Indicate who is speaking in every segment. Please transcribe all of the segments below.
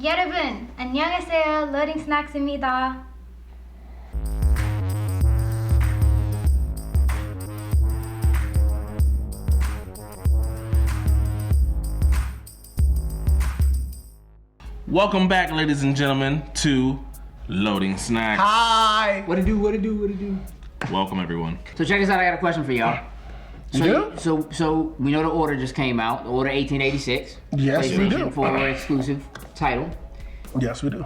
Speaker 1: 여러분, 안녕하세요. 로딩 스낵스입니다.
Speaker 2: Welcome back, ladies and gentlemen, to Loading Snacks.
Speaker 3: Hi.
Speaker 4: What it do?
Speaker 2: Welcome, everyone.
Speaker 4: So check this out. I got a question for y'all. So we know the order just came out. The order 1886.
Speaker 3: Yes, we do.
Speaker 4: PlayStation 4 exclusive title.
Speaker 3: Yes, we do.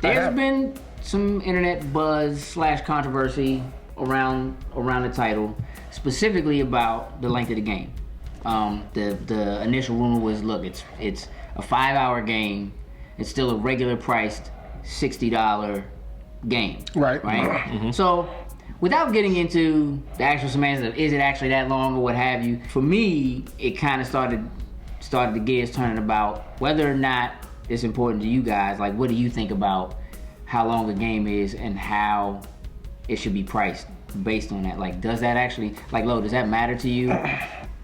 Speaker 4: There's been some internet buzz / controversy around the title, specifically about the length of the game. The initial rumor was, look, it's a 5-hour game. It's still a regular priced $60 game.
Speaker 3: Right.
Speaker 4: Mm-hmm. So, without getting into the actual semantics of is it actually that long or what have you, for me, it kind of started the gears turning about whether or not it's important to you guys. Like, what do you think about how long a game is and how it should be priced based on that? Like, does that actually, like, Lo, does that matter to you?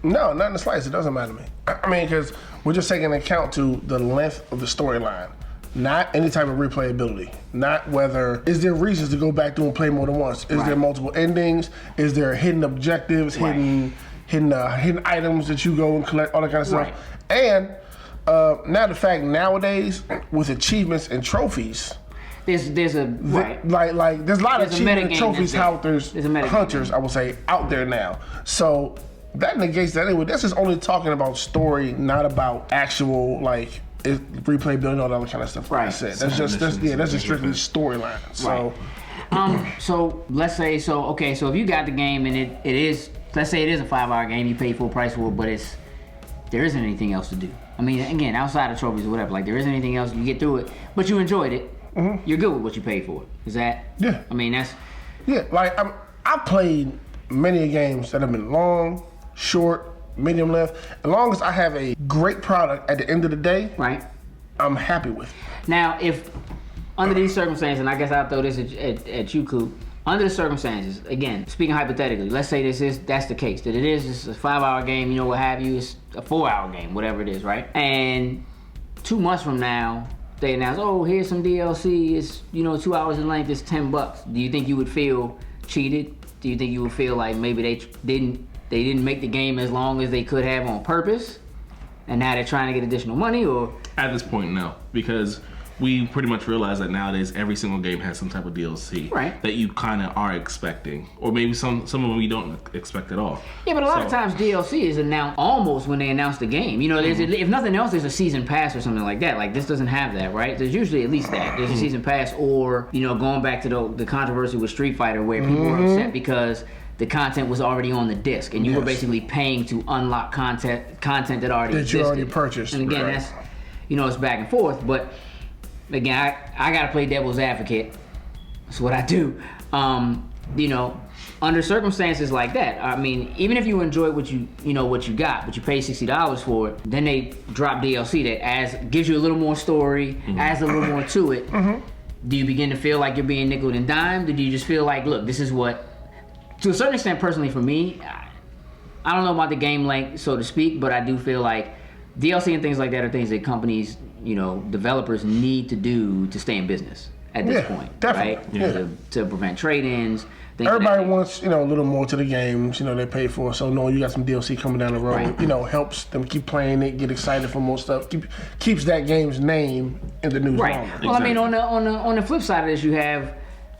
Speaker 3: No, not in the slightest. It doesn't matter to me. I mean, because we're just taking account to the length of the storyline, not any type of replayability. Not whether, is there reasons to go back through and play more than once? Is there multiple endings? Is there hidden objectives, hidden items that you go and collect, all that kind of stuff? And now the fact nowadays, with achievements and trophies,
Speaker 4: There's
Speaker 3: there's a lot of achievements and trophies hunters, I would say, out there now. So that negates that anyway. This is only talking about story, not about actual replayability and all that other kind of stuff. Like I said, that's just strictly storyline. So,
Speaker 4: so let's say so if you got the game and it is, let's say it is a 5-hour game, you pay full price for it, but there isn't anything else to do. I mean, again, outside of trophies or whatever, like there isn't anything else, you get through it, but you enjoyed it. Mm-hmm. You're good with what you paid for it. Is that?
Speaker 3: Yeah.
Speaker 4: I mean, that's.
Speaker 3: Yeah, like I've played many games that have been long, short, medium length. As long as I have a great product at the end of the day, I'm happy with it.
Speaker 4: Now, if under these circumstances, and I guess I'll throw this at you, Coop. Under the circumstances, again, speaking hypothetically, let's say that's the case, that it is just a 5-hour game, you know, what have you, it's a 4-hour game, whatever it is, right? And 2 months from now, they announce, oh, here's some DLC, it's, 2 hours in length, it's $10. Do you think you would feel cheated? Do you think you would feel like maybe they didn't make the game as long as they could have on purpose, and now they're trying to get additional money? Or
Speaker 2: at this point, no, because we pretty much realize that nowadays every single game has some type of DLC that you kind of are expecting, or maybe some of them you don't expect at all.
Speaker 4: Yeah, but a lot of times DLC is announced almost when they announce the game. There's if nothing else, there's a season pass or something like that. Like this doesn't have that, right? There's usually at least that. There's a season pass, or going back to the controversy with Street Fighter, where people were upset because the content was already on the disc, and you were basically paying to unlock content that already existed.
Speaker 3: You already purchased.
Speaker 4: And again, that's it's back and forth, but. Again, I gotta play devil's advocate. That's what I do. Under circumstances like that, I mean, even if you enjoy what you got, but you pay $60 for it, then they drop DLC that gives you a little more story, adds a little more to it. Do you begin to feel like you're being nickeled and dimed? Or do you just feel like, look, this is what, to a certain extent, personally for me, I don't know about the game length, so to speak, but I do feel like DLC and things like that are things that companies, developers need to do to stay in business at this point,
Speaker 3: definitely.
Speaker 4: Right?
Speaker 3: Yeah.
Speaker 4: To prevent trade-ins.
Speaker 3: Everybody wants, a little more to the games, they pay for. So knowing you got some DLC coming down the road, helps them keep playing it, get excited for more stuff, keeps that game's name in the news longer.
Speaker 4: Well, I mean, on the flip side of this, you have,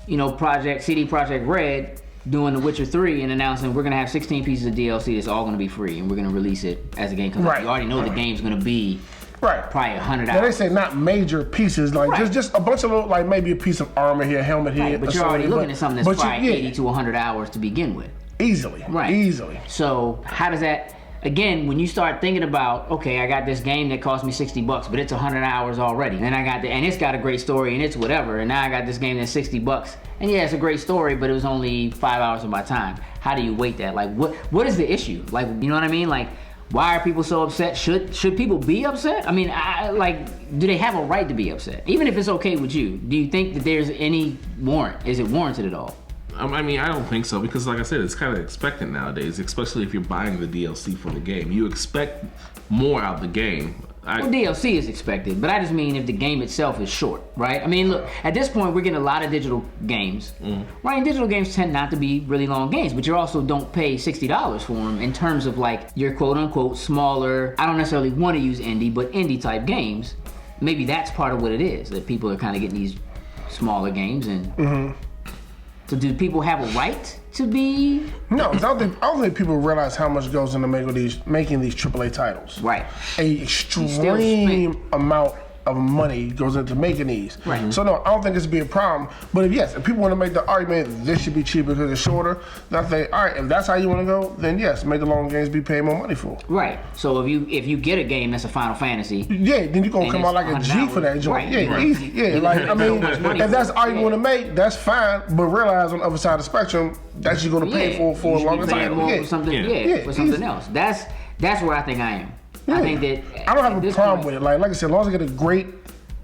Speaker 4: CD Projekt Red doing The Witcher 3 and announcing we're gonna have 16 pieces of DLC that's all gonna be free, and we're gonna release it as the game comes out. You already know the game's gonna be probably 100 hours.
Speaker 3: Now they say not major pieces, like just a bunch of little, like maybe a piece of armor here, helmet here.
Speaker 4: But you're already looking at something that's probably 80 to 100 hours to begin with.
Speaker 3: Easily. Easily.
Speaker 4: So how does that, again, when you start thinking about, okay, I got this game that cost me $60, but it's 100 hours already, and and it's got a great story and it's whatever, and now I got this game that's $60, and yeah, it's a great story, but it was only 5 hours of my time. How do you weight that? Like, what is the issue? Like, you know what I mean? Like, why are people so upset? Should people be upset? I mean, do they have a right to be upset? Even if it's okay with you, do you think that there's any warrant? Is it warranted at all?
Speaker 2: I mean, I don't think so, because like I said, it's kind of expected nowadays, especially if you're buying the DLC for the game. You expect more out of the game.
Speaker 4: Well, DLC is expected, but I just mean if the game itself is short, right? I mean, look, at this point, we're getting a lot of digital games, right? And digital games tend not to be really long games, but you also don't pay $60 for them in terms of like your quote-unquote smaller, I don't necessarily want to use indie, but indie-type games. Maybe that's part of what it is, that people are kind of getting these smaller games. And so do people have a right to be?
Speaker 3: No, 'cause I don't think people realize how much goes into making these AAA titles.
Speaker 4: Right.
Speaker 3: A extreme amount of money goes into making these.
Speaker 4: Right.
Speaker 3: So no, I don't think it's be a problem. But if people want to make the argument this should be cheaper because it's shorter, then I think, all right, if that's how you want to go, then yes, make the long games be paid more money for.
Speaker 4: Right. So if you get a game that's a Final Fantasy,
Speaker 3: Yeah, then you're gonna
Speaker 4: And
Speaker 3: come out
Speaker 4: it's
Speaker 3: like a G for that
Speaker 4: $100.
Speaker 3: joint.
Speaker 4: Right.
Speaker 3: Yeah,
Speaker 4: Right.
Speaker 3: easy. Yeah, like I mean,
Speaker 4: much money
Speaker 3: if that's
Speaker 4: for it.
Speaker 3: all you want to make, that's fine. But realize on the other side of the spectrum, that's you're gonna pay for
Speaker 4: you
Speaker 3: a
Speaker 4: should be
Speaker 3: longer
Speaker 4: paying
Speaker 3: time.
Speaker 4: more
Speaker 3: Yeah.
Speaker 4: for something.
Speaker 2: Yeah.
Speaker 4: Yeah,
Speaker 3: Yeah,
Speaker 4: for something
Speaker 3: easy.
Speaker 4: else. That's where I think I am.
Speaker 3: Yeah.
Speaker 4: I think that
Speaker 3: I don't have
Speaker 4: at
Speaker 3: a
Speaker 4: this
Speaker 3: problem
Speaker 4: point-
Speaker 3: with it. Like I said, as long as I get a great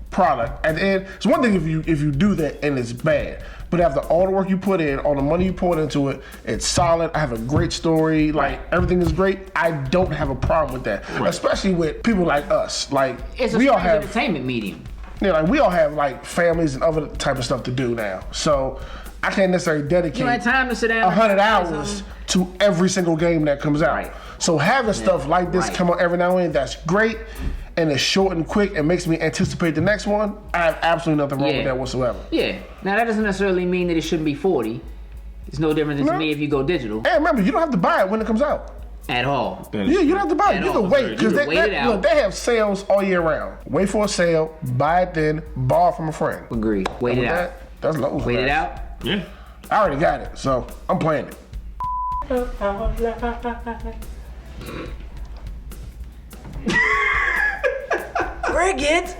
Speaker 3: product. At the end, it's one thing if you do that and it's bad, but after all the work you put in, all the money you poured into it, it's solid. I have a great story. Like everything is great. I don't have a problem with that, especially with people like us. Like
Speaker 4: It's a
Speaker 3: we all
Speaker 4: strange
Speaker 3: have,
Speaker 4: entertainment medium.
Speaker 3: like we all have like families and other type of stuff to do now. So I can't necessarily dedicate
Speaker 4: You had time to sit down.
Speaker 3: 100
Speaker 4: and
Speaker 3: hours to every single game that comes out.
Speaker 4: Right.
Speaker 3: So having stuff like this
Speaker 4: Right.
Speaker 3: come out every now and then, that's great. And it's short and quick and makes me anticipate the next one. I have absolutely nothing wrong with that whatsoever.
Speaker 4: Yeah. Now that doesn't necessarily mean that it shouldn't be 40. It's no different than to
Speaker 3: No.
Speaker 4: me if you go digital
Speaker 3: And remember, you don't have to buy it when it comes out.
Speaker 4: at all.
Speaker 2: That is
Speaker 3: Yeah, you
Speaker 2: true.
Speaker 3: don't have to buy it.
Speaker 4: At
Speaker 3: You
Speaker 4: all.
Speaker 3: can wait
Speaker 2: You
Speaker 3: because
Speaker 2: can
Speaker 4: wait it out.
Speaker 3: they have sales all year round. Wait for a sale, buy it then, borrow from a friend.
Speaker 4: Agree. Wait it
Speaker 3: With
Speaker 4: out.
Speaker 3: that, that's low.
Speaker 4: Wait it out.
Speaker 2: Yeah.
Speaker 3: I already got it, so I'm playing it.
Speaker 4: Cricket.